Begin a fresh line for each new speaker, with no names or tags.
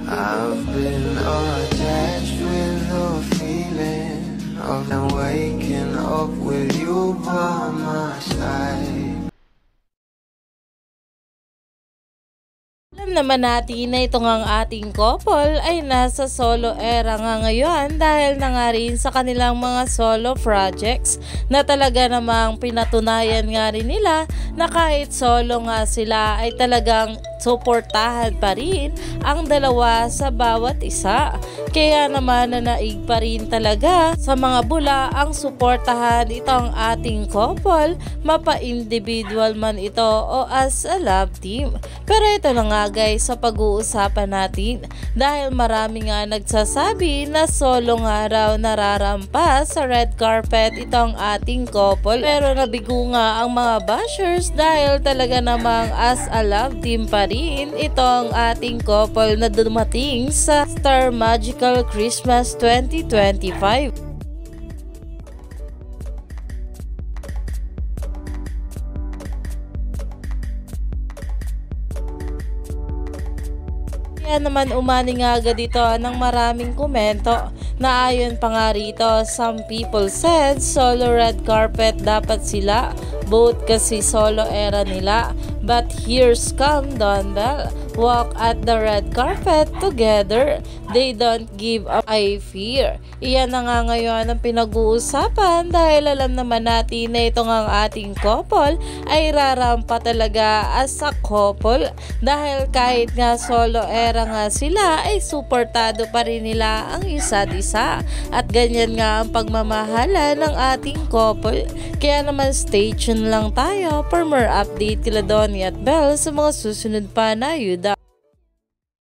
I've been attached with the feeling of them waking up with you by my side.
Alam naman natin na ito ngang ating couple ay nasa solo era nga ngayon dahil na nga rin sa kanilang mga solo projects na talaga namang pinatunayan nga rin nila na kahit solo nga sila ay talagang suportahan pa rin ang dalawa sa bawat isa. Kaya naman naig pa rin talaga sa mga bula ang suportahan itong ating couple, mapa-individual man ito o as a love team. Pero ito na nga guys sa pag-uusapan natin dahil marami nga nagsasabi na solo nga raw nararampas sa red carpet itong ating couple. Pero nabigo nga ang mga bashers dahil talaga namang as a love team pa rin itong ating couple na dumating sa Star Magical Christmas 2025. Kaya naman umani nga agad ito ng maraming komento na ayon pa nga rito, some people said solo red carpet dapat sila, both kasi solo era nila. But here's come Don Bell, walk at the red carpet together. They don't give up, I fear. Iyan na nga ngayon ang pinag-uusapan dahil alam naman natin na ito nga ang ating couple ay rarampa talaga as a couple dahil kahit nga solo era nga sila ay suportado pa rin nila ang isa't isa at ganyan nga ang pagmamahala ng ating couple. Kaya naman stay tuned lang tayo for more update kila Donnie at Belle sa mga susunod pa na